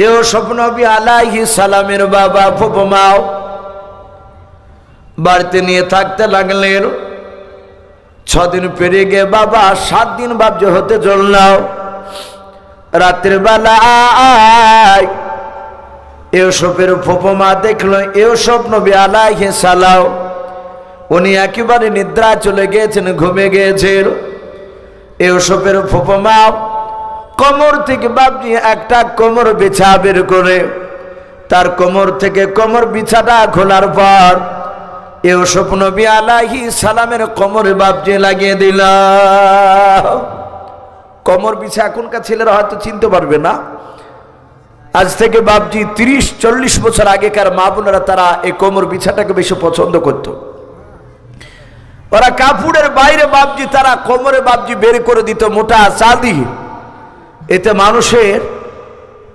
ইউসুফ নবী আলাইহিস সালামের বাবা ফুফু মাও বাড়িতে নিয়ে থাকতে লাগলেন। 6 দিন পেরিয়ে গিয়ে বাবা 7 দিন বাবজ হতে চলল। রাত্রির বেলায় ইউসুফের ফুফু মা দেখলো ইউসুফ নবী আলাইহিস সালাম উনি একেবারে নিদ্রা চলে গিয়েছেন, ঘুমিয়ে গিয়েছেন। ইউসুফের ফুফু মা কোমর থেকে বাবজি একটা কোমর বিছা বের করে তার কোমর থেকে কোমর বিছাটা খোলার পর ইউসুফ নবী আলাইহিস সালামের কোমরে বাবজি লাগিয়ে দিল। কোমর বিছা এখনকার ছেলেরা হয়তো চিনতে পারবে না। আজ থেকে বাবজি 30-40 বছর আগেকার মা বোনেরা তারা এই কোমর বিছাটাকে বেশি পছন্দ করত। ওরা কাপড়ের বাইরে বাবজি তারা কোমরে বাবজি বের করে দিত মোটা চাঁদি। এতে মানুষের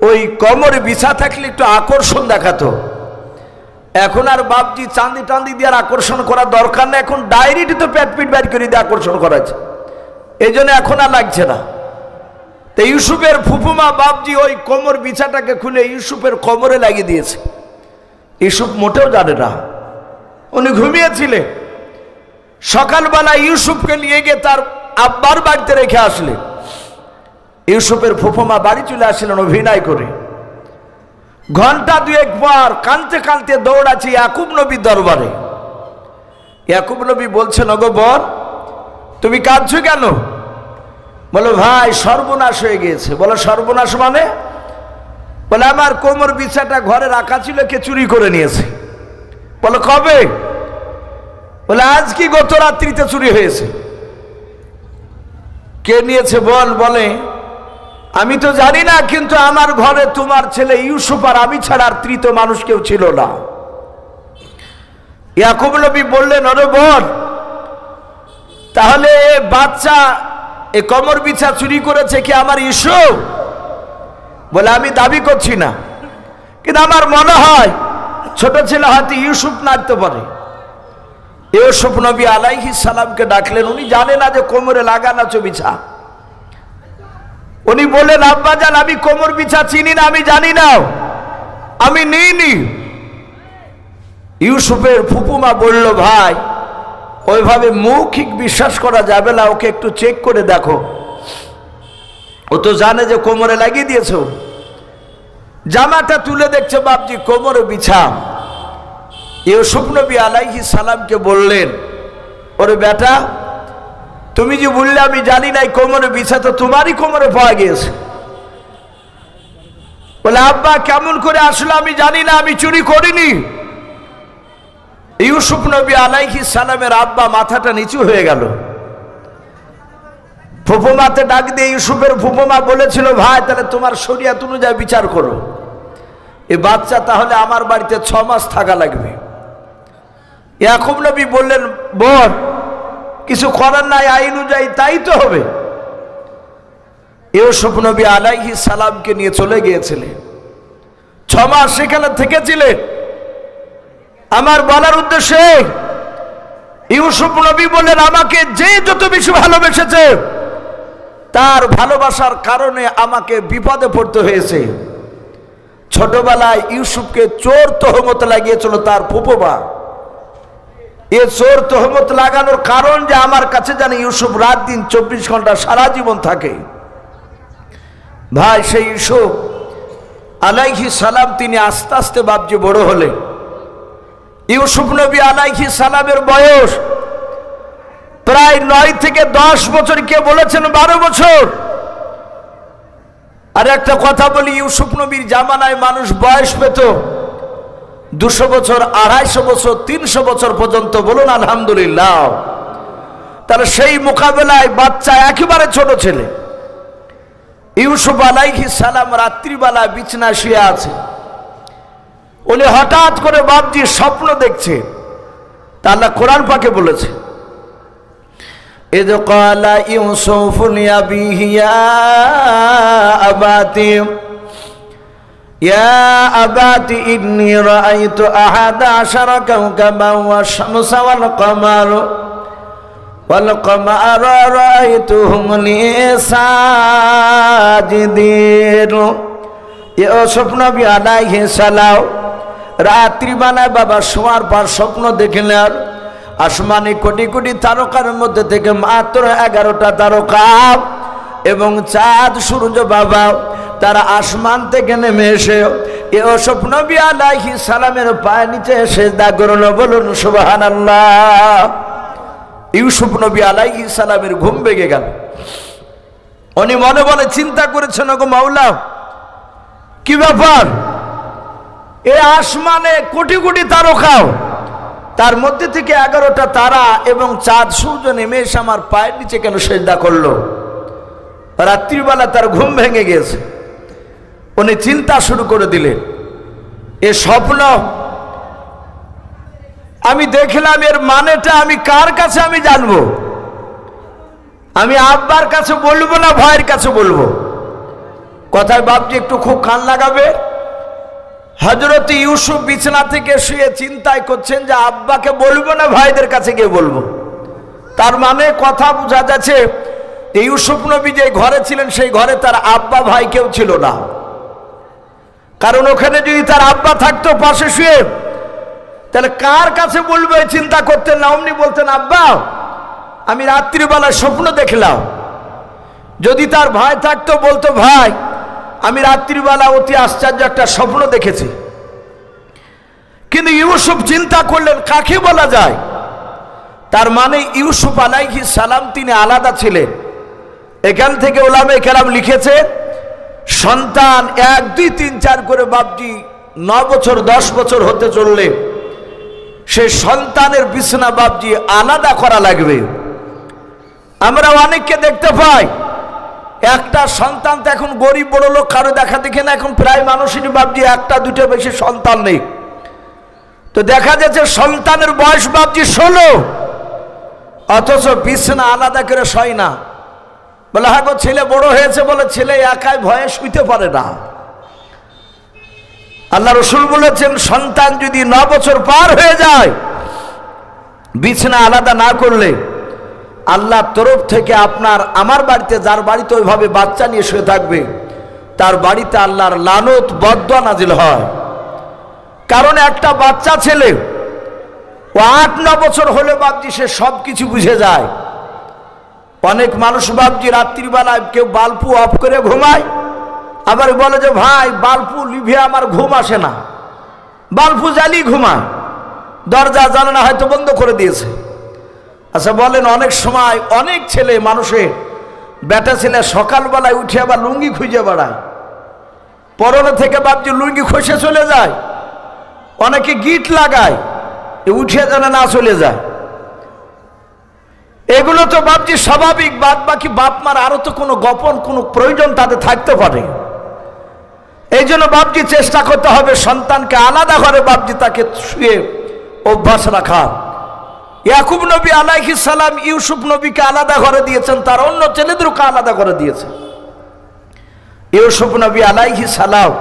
ওই কোমরে বিছা থাকলে একটু আকর্ষণ দেখাতো। এখন আর বাবজি চাঁদি টান্দি দিয়ে আকর্ষণ করার দরকার নেই, এখন ডাইরেক্ট তো পেট পিট বাইর করে দিয়ে আকর্ষণ করা যায়। এই জন্য এখন আর লাগছে না। তো ইউসুফের ফুফুমা বাবজি ওই কোমর বিছাটাকে খুলে ইউসুফের কোমরে লাগিয়ে দিয়েছে। ইউসুফ মোটেও জানে না, উনি ঘুমিয়েছিলেন। সকালবেলা ইউসুফকে নিয়ে গিয়ে তার আব্বার বাড়িতে রেখে আসলেন। ইউসুফের ফুফুমা বাড়ি চলে আসলেন অভিনয় করে। ঘন্টা 2 পর কাঁদতে কাঁদতে দৌড়াচ্ছে ইয়াকুব নবীর দরবারে। ইয়াকুব নবী বলছেন, ওগো বোন তুমি কাঁদছো কেন? বলো ভাই সর্বনাশ হয়ে গিয়েছে। বলো সর্বনাশ মানে? বলে আমার কোমর বিছাটা ঘরে রাখা ছিল, কে চুরি করে নিয়েছে। বলো কবে? বলে আজ কি গত রাত্রিতে চুরি হয়েছে। কে নিয়েছে বল? বলে আমি তো জানি না, কিন্তু আমার ঘরে তোমার ছেলে ইউসুফ আর আমি ছাড়া আর তৃতীয় মানুষ কেউ ছিল না। ইয়াকুব নবী বললেন, ওরে বোন তাহলে বাচ্চা এ কোমর বিছা চুরি করেছে কি আমার ইউসুফ? বলে আমি দাবি করছি না, কিন্তু আমার মনে হয় ছোট ছেলে হয়তো ইউসুফ নাড়তে পারে। ইউসুফ নবী আলাইহিস সালামকে ডাকলেন। উনি জানে না যে কোমরে লাগানো আছে বিছা। উনি বললেন, আব্বাজান আমি কোমর বিছা চিনি না, আমি জানি না, আমি নিইনি। ইউসুফের ফুফুমা বলল, ভাই ওইভাবে মৌখিক বিশ্বাস করা যাবে না, ওকে একটু চেক করে দেখো। ও তো জানে যে কোমরে লাগিয়ে দিয়েছে। জামাটা তুলে দেখছে বাপজি কোমরে বিছা। ইউসুফ নবী আলাইহিস সালামকে বললেন, ওরে বেটা তুমি যে বললে আমি জানি না কোমরে বিছা, তো তোমারই কোমরে পাওয়া গিয়েছে। বলে আব্বা কেমন করে আসলে আমি জানি না, আমি চুরি করিনি। ইউসুফ নবী আলাইহিস সালামের আব্বা মাথাটা নিচু হয়ে গেল। ফুফুমাতে ডাক দিয়ে ইউসুফের ফুফুমা বলেছিল, ভাই তাহলে তোমার শরিয়ত অনুযায়ী বিচার করো, এই বাচ্চা তাহলে আমার বাড়িতে 6 মাস থাকা লাগবে। ইয়াকুব নবী বললেন, বোন কিছু করার নাই, আইন অনুযায়ী তাই তো হবে। ইউসুফ নবী আলাইহিস সালামকে নিয়ে চলে গিয়েছিলেন। 6 মাস সেখানে থেকেছিলেন। আমার বলার উদ্দেশ্যে ইউসুফ নবী বললেন, আমাকে যে যত বেশি ভালোবেসেছে তার ভালোবাসার কারণে আমাকে বিপদে পড়তে হয়েছে। ছোটবেলায় ইউসুফকে চোর তহমত লাগিয়েছিল তার ফুফুমা। এ চোর তহমত লাগানোর কারণ যে আমার কাছে জানি ইউসুফ রাত দিন 24 ঘন্টা সারা জীবন থাকে। ভাই সেই ইউসুফ আলাইহিস সালাম তিনি আস্তে আস্তে বাপজি বড় হলেন। ইউসুফ নবী আলাইহিস সালামের বয়স প্রায় 9 থেকে 10 বছর, কে বলেছেন 12 বছর। আর একটা কথা বলি, ইউসুফ নবীর জামানায় মানুষ বয়স পেত 200 বছর, 250 বছর, 300 বছর পর্যন্ত। বলুন আলহামদুলিল্লাহ। তাহলে সেই মোকাবেলায় বাচ্চা একেবারে ছোট ছেলে ইউসুফ আলাইহিস সালাম রাত্রিবেলা বিছানায় শুয়ে আছে। উনি হঠাৎ করে বাপজি স্বপ্ন দেখছে। তা আল্লাহ কোরআন পাকে বলেছে, ইয ক্বালা ইউসুফ লিআবিহি ইয়া আবাতি ইন্নী রাআইতু আহাদা আশারা কাওকাবান ওয়াশ-শামসা ওয়াল কামারা রাআইতুহুম লি সাজিদিন। ইউসুফ নবী আলাইহিস সালাম রাত্রিবেলায় বাবা শোয়ার পর স্বপ্ন দেখলেন আসমানে কোটি কোটি তারকার মধ্যে থেকে মাত্র 11টা তারকা এবং চাঁদ সূর্য বাবা তারা আসমান থেকে নেমে এসে ইউসুফ নবী আলাইহিস সালামের পায়ের নিচে সিজদা করল। বলুন সুবহানাল্লাহ। ইউসুফ নবী আলাইহিস সালামের ঘুম ভেঙে গেল। উনি মনে মনে চিন্তা করেছেন, ওগো মাওলা, কি ব্যাপার, এ আসমানে কোটি কোটি তারকা, তার মধ্যে থেকে 11টা তারা এবং চাঁদ সূর্য নেমে এসে আমার পায়ের নিচে কেন সিজদা করলো? রাত্রিবেলা তার ঘুম ভেঙে গেছে। উনি চিন্তা শুরু করে দিলেন, এ স্বপ্ন আমি দেখলাম, এর মানেটা আমি কার কাছে আমি জানবো? আমি আব্বার কাছে বলবো না ভাইয়ের কাছে বলবো? কথায় বাপজি একটু খুব কান লাগাবে। হযরত ইউসুফ বিছানা থেকে শুয়ে চিন্তায় করছেন যে আব্বাকে বলবো না ভাইদের কাছে গিয়ে বলবো। তার মানে কথা বোঝা যাচ্ছে ইউসুফ নবী যে ঘরে ছিলেন সেই ঘরে তার আব্বা ভাই কেউ ছিল না। কারণ ওখানে যদি তার আব্বা থাকতো পাশে শুয়ে, তাহলে কার কাছে বলবো এই চিন্তা করতেন না। অমনি বলতেন, আব্বা আমি রাত্রিবেলা স্বপ্ন দেখলাম। যদি তার ভাই থাকতো বলতো, ভাই আমি রাত্রিবেলা অতি আশ্চর্য একটা স্বপ্ন দেখেছি। কিন্তু ইউসুফ চিন্তা করলেন কাকে বলা যায়। তার মানে ইউসুফ আলাইহিস সালাম তিনি আলাদা ছিলেন। এখান থেকে উলামায়ে কেরাম লিখেছে সন্তান 1 2 3 4 করে বাপজি 9 বছর 10 বছর হতে চললে সেই সন্তানের বিছানা বাপজি আলাদা করা লাগবে। আমরা অনেককে দেখতে পাই একটা সন্তান তো এখন গরিব বড় লোক কারো দেখা দেখে না, এখন প্রায় মানুষেরই বাপজি 1টা 2টা বেশি সন্তান নেই। তো দেখা যাচ্ছে সন্তানের বয়স বাপজি 16, অথচ বিছানা আলাদা করে শয় না। বলে হ্যাঁ গো, ছেলে বড় হয়েছে বলে ছেলে একাই ভয়ে শুইতে পারে না। আল্লাহ রাসূল বলেছেন সন্তান যদি 9 বছর পার হয়ে যায় বিছানা আলাদা না করলে আল্লাহর তরফ থেকে আপনার আমার বাড়িতে যার বাড়িতে ওইভাবে বাচ্চা নিয়ে শুয়ে থাকবে তার বাড়িতে আল্লাহর লানত বদদোয়া নাজিল হয়। কারণ একটা বাচ্চা ছেলে ও 8-9 বছর হলে বাপজি সে সব কিছু বুঝে যায়। অনেক মানুষ বাপজি রাত্রিবেলায় কেউ বাল্বু অফ করে ঘুমায়, আবার বলে যে ভাই বাল্বু লিভে আমার ঘুম আসে না, বাল্বু জ্বালিয়ে ঘুমায়, দরজা জানালা হয়তো বন্ধ করে দিয়েছে। আচ্ছা বলেন, অনেক সময় অনেক ছেলে মানুষে বেটা ছেলে সকালবেলায় উঠে আবার লুঙ্গি খুঁজে বেড়ায়, পরনে থেকে বাপজি লুঙ্গি খসে চলে যায়, অনেকে গিট লাগায় উঠে যেন না চলে যায়। এগুলো তো বাপজি স্বাভাবিক, বাদ বাকি বাপ মার আরো তো কোনো গোপন কোনো প্রয়োজন তাদের থাকতে পারে। এই জন্য বাপজি চেষ্টা করতে হবে সন্তানকে আলাদা করে বাপজি তাকে শুয়ে অভ্যাস রাখা। ইয়াকুব নবী আলাইহিস সালাম ইউসুফ নবীকে আলাদা করে দিয়েছেন, তার অন্য ছেলেদেরকে আলাদা করে দিয়েছেন। ইউসুফ নবী আলাইহিস সালাম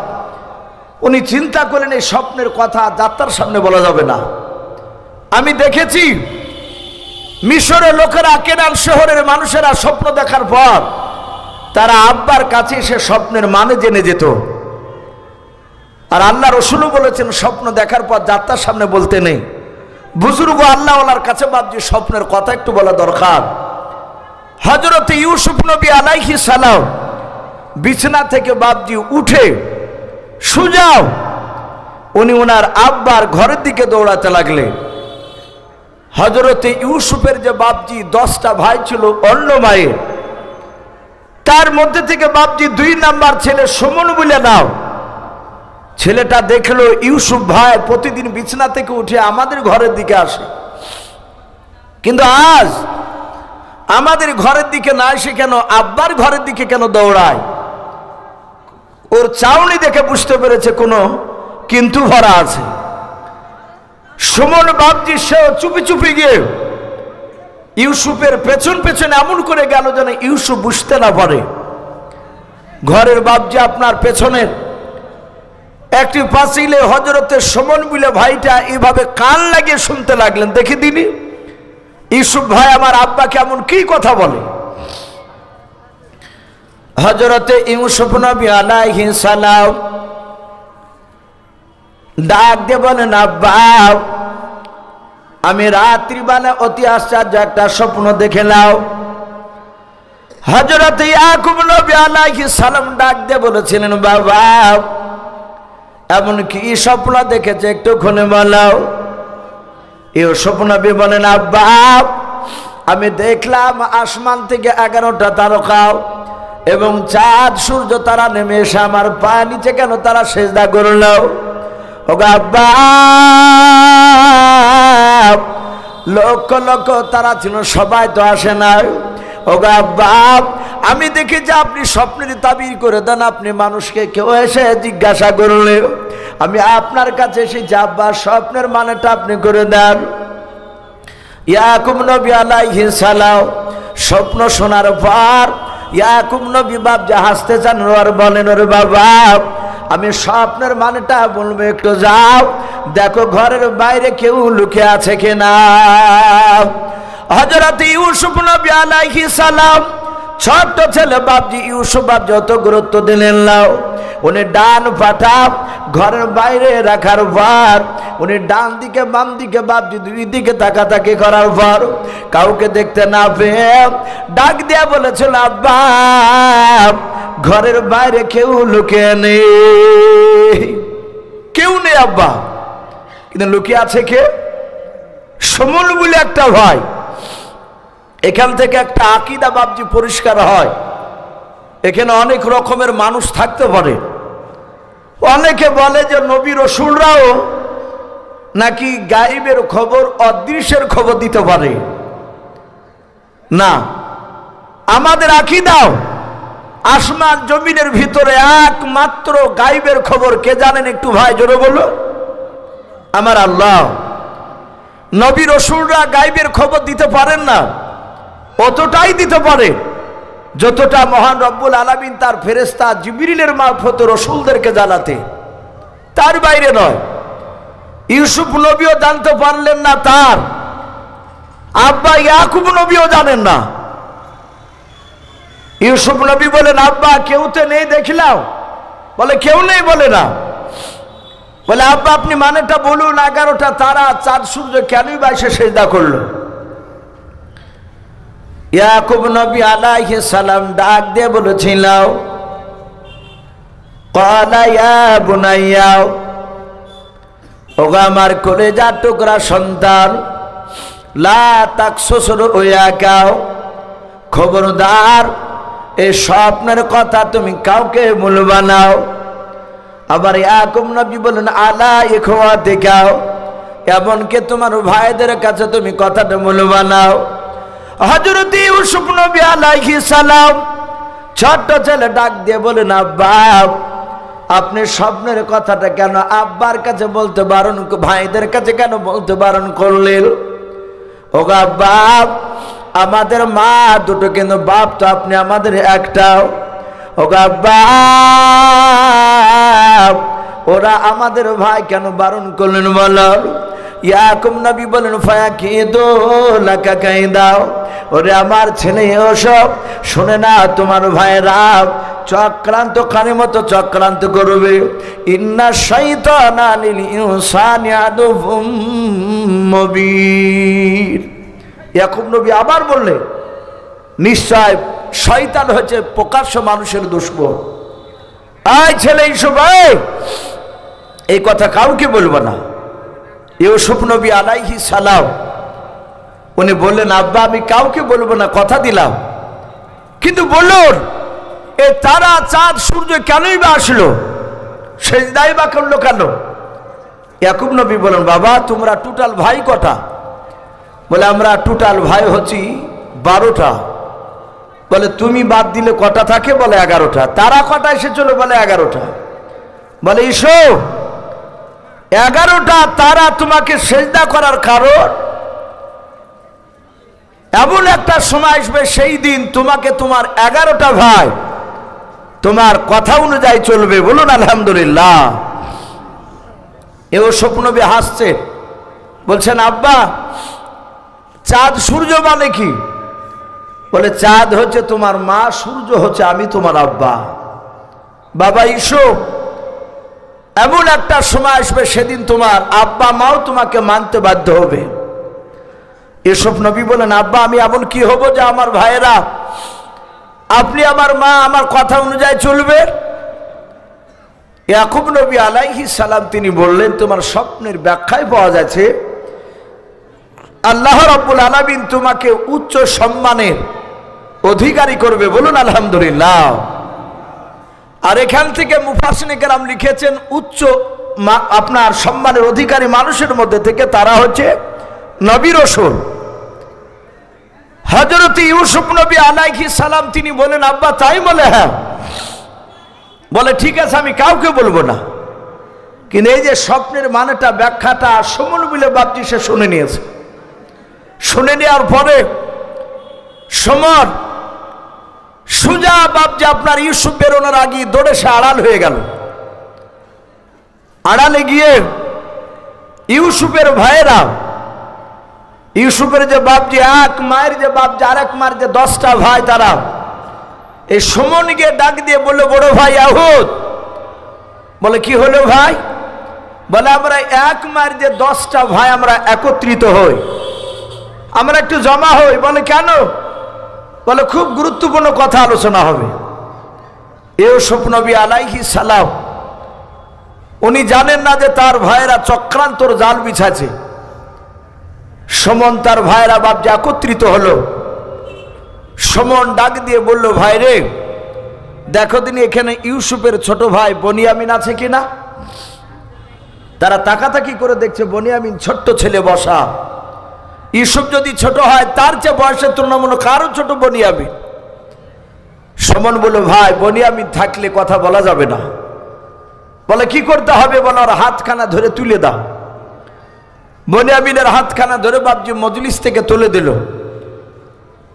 উনি চিন্তা করেন এই স্বপ্নের কথা যাত্রার সামনে বলা যাবে না। আমি দেখেছি মিশরের লোকেরা, কেনান শহরের মানুষেরা স্বপ্ন দেখার পর তারা আব্বার কাছে এসে স্বপ্নের মানে জেনে যেত। আর আল্লাহ রাসূলও বলেছেন স্বপ্ন দেখার পর যাত্রার সামনে বলতে নেই। বুজুর্গ আল্লাহওয়ালার কাছে বাপজি স্বপ্নের কথা একটু বলা দরকার। হযরত ইউসুফ নবী আলাইহিস সালাম বিছানা থেকে বাপজি উঠে সুজাও উনি ওনার আব্বার ঘরের দিকে দৌড়াতে লাগলেন। হযরত ইউসুফের যে বাপজি 10টা ভাই ছিল অন্য মায়ের, তার মধ্যে থেকে বাপজি 2 নাম্বার ছেলে সুমন বলে নাও। ছেলেটা দেখলো ইউসুফ ভাই প্রতিদিন বিছানা থেকে উঠে আমাদের ঘরের দিকে আসে, কিন্তু আজ আমাদের ঘরের দিকে না এসে কেন আব্বার ঘরের দিকে কেন দৌড়ায়? ওর চাউনি দেখে বুঝতে পেরেছে কোনো কিন্তু ভরা আছে। সুমন বাপজি সে চুপি চুপি গিয়ে ইউসুফের পেছন পেছনে এমন করে গেল যেন ইউসুফ বুঝতে না পারে। ঘরের বাপজি আপনার পেছনের একটি পাঁচিলে হযরতের সুমন বলে ভাইটা এইভাবে কান লাগিয়ে শুনতে লাগলেন, দেখে দিনি ইউসুফ ভাই আমার আব্বা কেমন কি কথা বলে। হযরতে ইউসুফ নবী আলাইহিস সালাম ডাক দিয়ে বলেন, আব্বা আমি রাত্রিবেলা অতি আশ্চর্য একটা স্বপ্ন দেখে নাও। হযরতে ইয়াকুব নবী আলাইহিস সালাম ডাক দিয়ে বলেছিলেন, বাবা এমন কি স্বপ্ন দেখেছে একটু খুলে বলো। ইউসুফ নবী বলেন, আব্বা আমি দেখলাম আসমান থেকে 11টা তারকা এবং চাঁদ সূর্য তারা নেমে এসে আমার পা নিচে কেন তারা সেজদা করলো। ওগো আব্বা লক্ষ লক্ষ তারা ছিল, সবাই তো আসে না। ওগো আব্বা আমি দেখি যে আপনি স্বপ্নের তাবির করে দেন, আপনি মানুষকে কেউ এসে জিজ্ঞাসা করলে আমি আপনার কাছে এসেছি, আব্বা স্বপ্নের মানেটা আপনি করে দেন। ইয়াকুব নবী আলাইহিস সালাম স্বপ্ন শোনার পর ইয়াকুব নবী বাপ হাসতে চান আর বলেন, ওরে বাবা আমি স্বপ্নের মানেটা বলবো, একটু যাও দেখো ঘরের বাইরে কেউ লুকিয়ে আছে কিনা। হযরত ইউসুফ নবী আলাইহিস সালাম ছোট্ট ছেলে বাপজি ইউসুফ বাপ যত গুরুত্ব দিলেন নাও, উনি ডান পাটা ঘরের বাইরে রাখার পর উনি ডান দিকে বাম দিকে বাপজি দুই দিকে তাকাতাকি করার পর কাউকে দেখতে না পেয়ে ডাক দিয়া বলেছিল, আব্বা ঘরের বাইরে কেউ লুকিয়ে নেই, কেউ নেই আব্বা। কিন্তু লুকিয়ে আছে কে? সমুল বলে একটা ভাই। এখান থেকে একটা আকীদা বাপজি পরিষ্কার হয়, এখানে অনেক রকমের মানুষ থাকতে পারে। অনেকে বলে যে নবী রাসূলরাও নাকি গায়েবের খবর অদৃশ্যের খবর দিতে পারে না। আমাদের আকীদাও আসমান জমিনের ভিতরে একমাত্র গায়েবের খবর কে জানেন একটু ভাই জোরে বলো? আমার আল্লাহ। নবী রাসূলরা গায়েবের খবর দিতে পারেন না, অতটাই দিতে পারে যতটা মহান রব্বুল আলামিন তার ফেরেশতা জিবরিলের মারফতে রাসূলদেরকে জানাতে, তার বাইরে নয়। ইউসুফ নবীও জানতে পারলেন না, তার আব্বা ইয়াকুব নবীও জানেন না। ইউসুফ নবী বলেন, আব্বা কেউ তো নেই দেখলাম। বলে কেউ নেই, বলে না। বলে আব্বা আপনি মানেটা বলুন, 11টা তারা চাঁদ সূর্য কেনই বা এসে সেজদা করলো? ইয়াকুব নবী আলাইহিস সালাম ডাক দিয়ে বলেছিল, ক্বালা ইয়া বুনাইয়া, ওগো আমার কলেজার টুকরা সন্তান, লা তাকসুস রুয়াকা, খবরদার এই স্বপ্নের কথা তুমি কাউকে বলবা না। আবার ইয়াকুব নবী বলেন, আলা ইখওয়াতিকা, এমনকি তোমার ভাইদের কাছে তুমি কথাটা বলবা না। হযরত ইউসুফ নবী আলাইহিস সালাম ছোট্ট ছেলে ডাক দিয়ে বলেন, আব্বা আপনি স্বপ্নের কথাটা কেন আব্বার কাছে বলতে বারণ, ভাইদের কাছে কেন বলতে বারণ করলেন? ওগো আব্বা আমাদের মা দুটো কিন্তু বাপ তো আপনি আমাদের একটাও। ওগো আব্বা ওরা আমাদের ভাই কেন বারণ করলেন বলো? ইয়াকুব নবী বলেন, ফায়াকিদু লাকা কাইদাও, ওরে আমার ছেলে ওসব শুনে না তোমার ভাইরা চক্রান্ত কানের মতো চক্রান্ত করবে। ইন্না শাইতানা লিল ইনসানি আদুউম মুবিন। ইয়াকুব নবী আবার বললে, নিশ্চয় শয়তান হচ্ছে প্রকাশ্য মানুষের দুশমন। আয় ছেলে ইউসুফ, এই কথা কাউকে বলবো না। ইউসুফ নবী আলাইহিস সালাম উনি বললেন, আব্বা আমি কাউকে বলবো না, কথা দিলাম। কিন্তু বলুন এই তারা চাঁদ সূর্য কেনই বা আসলো, সেজদাই বা করলো কেন? ইয়াকুব নবী বলেন, বাবা তোমরা টোটাল ভাই কটা? বলে আমরা টোটাল ভাই হচ্ছি 12টা। বলে তুমি বাদ দিলে কটা থাকে? বলে 11টা। তারা কটা এসেছিল? বলে 11টা। বলে ইসো 11টা তারা তোমাকে সেজদা করার কারণ এমন একটা সময় আসবে সেই দিন তোমাকে তোমার 11টা ভাই তোমার কথা অনুযায়ী চলবে। বলুন আলহামদুলিল্লাহ। এও স্বপ্নবী হাসছে, বলছেন আব্বা চাঁদ সূর্য মানে কি? বলে চাঁদ হচ্ছে তোমার মা, সূর্য হচ্ছে আমি তোমার আব্বা। বাবা ইউসুফ, এমন একটা সময় আসবে সেদিন তোমার আব্বা মাও তোমাকে মানতে বাধ্য হবে। ইউসুফ নবী বলেন, আব্বা আমি এমন কি হব যে আমার ভাইয়েরা, আপনি আমার মা আমার কথা অনুযায়ী চলবে? ইয়াকুব নবী আলাইহিস সালাম তিনি বললেন, তোমার স্বপ্নের ব্যাখ্যায় পাওয়া যাচ্ছে আল্লাহ রাব্বুল আলামিন তোমাকে উচ্চ সম্মানের অধিকারী করবে। বলুন আলহামদুলিল্লাহ। আর এখান থেকে মুফাসসিরিনে কেরাম লিখেছেন, উচ্চ আপনার সম্মানের অধিকারী মানুষের মধ্যে থেকে তারা হচ্ছে নবী রাসূল। হযরত ইউসুফ নবী আলাইহিস সালাম তিনি বলেন, আব্বা তাই? বলে হ্যাঁ। বলে ঠিক আছে, আমি কাউকে বলবো না। কিন্তু এই যে স্বপ্নের মানেটা ব্যাখ্যাটা সুমন বলে বাপজি সে শুনে নিয়েছে। শুনে নেওয়ার পরে সুমন সুজা বাপজি আপনার ইউসুফ বেরোনোর আগে দৌড়ে সে আড়াল হয়ে গেল। আড়ালে গিয়ে ইউসুফের ভাইয়েরা, ইউসুফের যে বাপজি এক মায়ের যে বাপজি আর এক মায়ের যে 10টা ভাই, তারা এই সুমনকে ডাক দিয়ে বললো, বড় ভাই আহুদ। বলে কি হলো ভাই? বলে আমরা এক মায়ের যে 10টা ভাই আমরা একত্রিত হই, আমরা একটু জমা হই। বলে কেন? বলে খুব গুরুত্বপূর্ণ কথা আলোচনা হবে। ইউসুফ নবী আলাইহিস সালাম উনি জানেন না যে তার ভাইয়েরা চক্রান্তর জাল বিছাছে। সুমন তার ভাইয়েরা বাপজি একত্রিত হলো। সুমন ডাক দিয়ে বলল, ভাই রে দেখো দিনই এখানে ইউসুফের ছোট ভাই বনিয়ামিন আছে কিনা। তারা তাকাতাকি করে দেখছে বনিয়ামিন ছোট্ট ছেলে বসা। ইউসুফ যদি ছোট হয় তার চেয়ে বয়সের তুলনামূলক আরো ছোট বনিয়ামিন। সুমন বলল, ভাই বনিয়ামিন থাকলে কথা বলা যাবে না। বলে কি করতে হবে? বলে ওর হাতখানা ধরে তুলে দাও। বনিয়ামিনের হাতখানা ধরে বাপজি মজলিস থেকে তুলে দিল।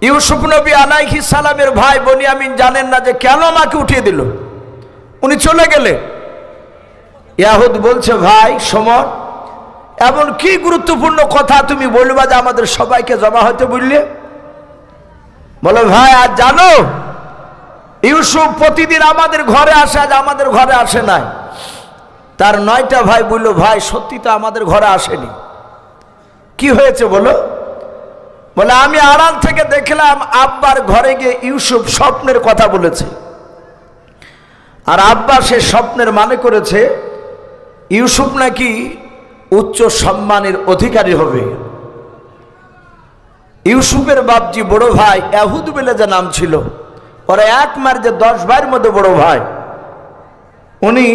ইউসুফ নবী আলাইহিস সালামের ভাই বনিয়ামিন জানেন না যে কেন আমাকে উঠিয়ে দিল। উনি চলে গেলে ইয়াহুদ বলছে, ভাই সুমন এমন কি গুরুত্বপূর্ণ কথা তুমি বলবা যে আমাদের সবাইকে জমা হতে বললে? বলে ভাই আজ জানো ইউসুফ প্রতিদিন আমাদের ঘরে আসে, আজ আমাদের ঘরে আসে নাই। তার 9টা ভাই বলল, ভাই সত্যি তো আমাদের ঘরে আসেনি। কি হয়েছে বলো? বলে আমি আড়াল থেকে দেখলাম আব্বার ঘরে গিয়ে ইউসুফ স্বপ্নের কথা বলেছে। আর আব্বা সে স্বপ্নের মানে করেছে ইউসুফ নাকি উচ্চ সম্মানের অধিকারী হবে। ইউসুফের বাপজি বড় ভাই এহুদ বলে যে নাম ছিল, ওরা এক মার যে 10 ভাইয়ের মধ্যে বড় ভাই, উনি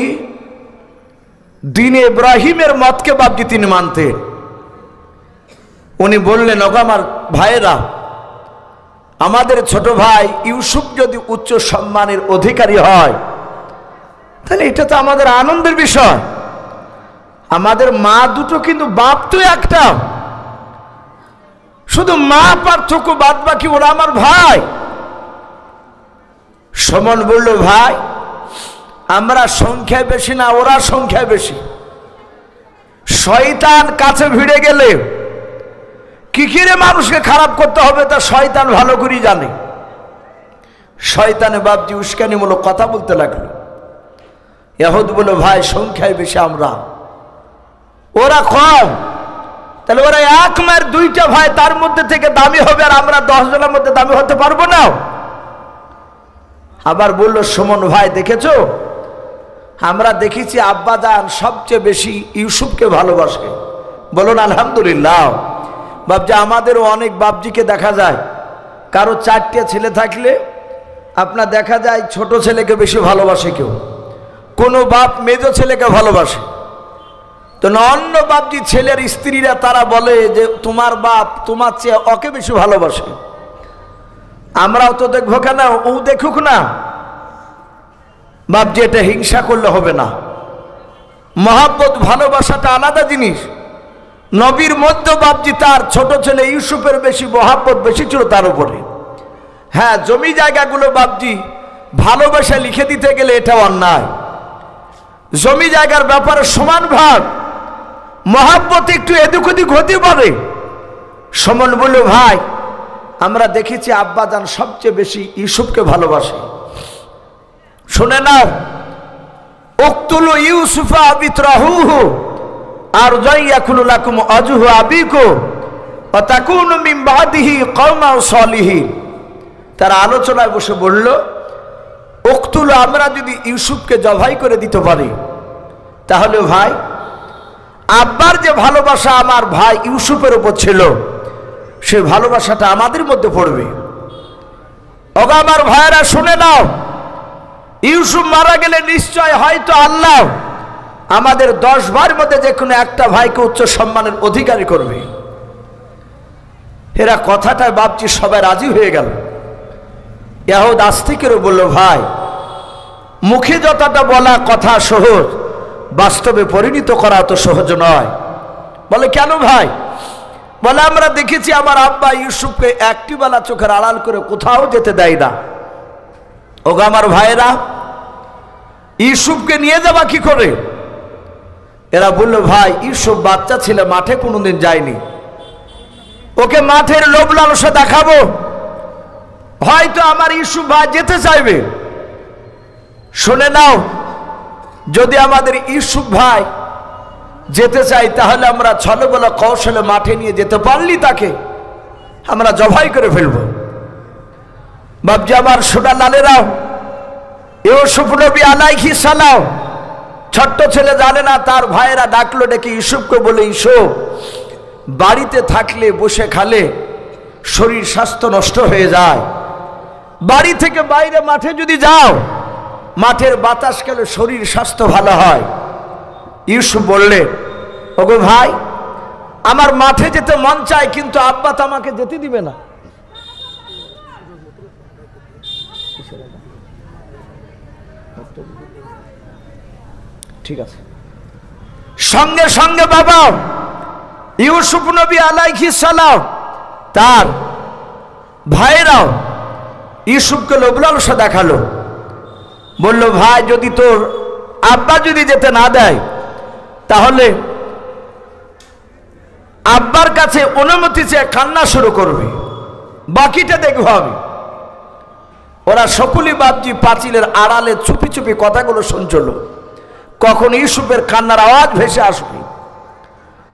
দ্বীনে ইব্রাহিমের মতকে বাপজি তিনি মানতেন। উনি বললেন, ওগো আমার ভাইয়েরা, আমাদের ছোট ভাই ইউসুফ যদি উচ্চ সম্মানের অধিকারী হয় তাহলে এটা তো আমাদের আনন্দের বিষয়। আমাদের মা দুটো কিন্তু বাপ তো একটা, শুধু মা পার্থক্য, বাদ বাকি ওরা আমার ভাই। সুমন বলল, ভাই আমরা সংখ্যায় বেশি না, ওরা সংখ্যায় বেশি। শয়তান কাছে ভিড়ে গেলে কি করে মানুষকে খারাপ করতে হবে তা শয়তান ভালো করেই জানে। শয়তানে বাপজি উস্কানিমূলক কথা বলতে লাগলো। ইহুদ বলল, ভাই সংখ্যায় বেশি আমরা, ওরা কম। তাহলে ওরা এক মায়ের 2টা ভাই, তার মধ্যে থেকে দামি হবে, আর আমরা 10 জনের মধ্যে দামি হতে পারবো না। আবার বলল, সুমন ভাই দেখেছো, আমরা দেখেছি আব্বা জান সবচেয়ে বেশি ইউসুফকে ভালোবাসে। বলুন আলহামদুলিল্লাহ। বাপজি আমাদেরও অনেক বাপজিকে দেখা যায়, কারো 4টে ছেলে থাকলে আপনার দেখা যায় ছোট ছেলেকে বেশি ভালোবাসে কেউ, কোনো বাপ মেজ ছেলেকে ভালোবাসে। তো অন্য বাপজি ছেলের স্ত্রীরা তারা বলে যে তোমার বাপ তোমার চেয়ে ওকে বেশি ভালোবাসে। আমরাও তো দেখবো কেন, ও দেখুক না। বাপজি এটা হিংসা করলে হবে না। মহব্বত ভালোবাসাটা আলাদা জিনিস। নবীর মধ্যে বাপজি তার ছোট ছেলে ইউসুফের বেশি মহব্বত বেশি ছিল তার উপরে। হ্যাঁ, জমি জায়গাগুলো বাপজি ভালোবাসা লিখে দিতে গেলে এটা অন্যায়। জমি জায়গার ব্যাপারে সমান ভাগ, মহব্বত একটু এদিক ওদিক হতে পারে। সুমন বলল, ভাই আমরা দেখেছি আব্বাজান সবচেয়ে বেশি ইউসুফকে ভালোবাসে। শুনে নাও, উকতুলু ইউসুফা বিতরাহুহু আরজাইয়াকুলু লাকুম আজহু আবিকু ওয়া তাকুনু মিন বাদিহি কওমান সালিহিন। তারা আলোচনায় বসে বলল, উকতুলু, আমরা যদি ইউসুফকে জবাই করে দিতে পারি তাহলে ভাই আব্বার যে ভালোবাসা আমার ভাই ইউসুফের উপর ছিল সে ভালোবাসাটা আমাদের মধ্যে পড়বে। ওগো আমার ভাইয়েরা শুনে নাও, ইউসুফ মারা গেলে নিশ্চয় হয়তো আল্লাহ আমাদের 10 ভাইয়ের মধ্যে যে কোনো একটা ভাইকে উচ্চ সম্মানের অধিকারী করবে। এরা কথাটায় ভাবছি সবাই রাজি হয়ে গেল। ইয়াহুদ আস্তিকেরও বলল, ভাই মুখে যতটা বলা কথা সহজ, বাস্তবে পরিণত করা তো সহজ নয়। বলে কেন ভাই? বলে আমরা দেখেছি আমার আব্বা ইউসুফকে একটি বেলা চোখের আড়াল করে কোথাও যেতে দেয় না। ওগো আমার ভাইয়েরা, ইউসুফকে নিয়ে যাবা কি করে? এরা বলল, ভাই ইউসুফ বাচ্চা ছেলে, মাঠে কোনোদিন যায়নি, ওকে মাঠের লোভ লালসা দেখাবো, হয়তো আমার ইউসুফ ভাই যেতে চাইবে। শুনে নাও, যদি আমাদের ইউসুফ ভাই যেতে চাই তাহলে আমরা ছলবলা কৌশলে মাঠে নিয়ে যেতে পারলি তাকে আমরা জবাই করে ফেলব। বাবজি আমার সোনা লালেরাও, ইউসুফ নবী আলাইহিস সালাম ছোট্ট ছেলে জানে না, তার ভাইয়েরা ডাকলো, ডেকে ইউসুফকে বলে, ইউসুফ বাড়িতে থাকলে বসে খালে শরীর স্বাস্থ্য নষ্ট হয়ে যায়, বাড়ি থেকে বাইরে মাঠে যদি যাও মাঠের বাতাস খেলে শরীর স্বাস্থ্য ভালো হয়। ইউসুফ বললে, ওগো ভাই আমার মাঠে যেতে মন চায়, কিন্তু আব্বা তো আমাকে যেতে দিবে না। ঠিক আছে। সঙ্গে সঙ্গে বাবা ইউসুফ নবী আলাইহিস সালাম তার ভাইরাও ইউসুফকে লোভ লালসা দেখালো। বলল, ভাই যদি তোর আব্বা যদি যেতে না দেয় তাহলে আব্বার কাছে অনুমতি চেয়ে কান্না শুরু করবে, বাকিটা দেখবো আমি। ওরা সকলেই বাপজি পাঁচিলের আড়ালে চুপি চুপি কথাগুলো শুনছিল, কখন ইউসুফের কান্নার আওয়াজ ভেসে আসবে।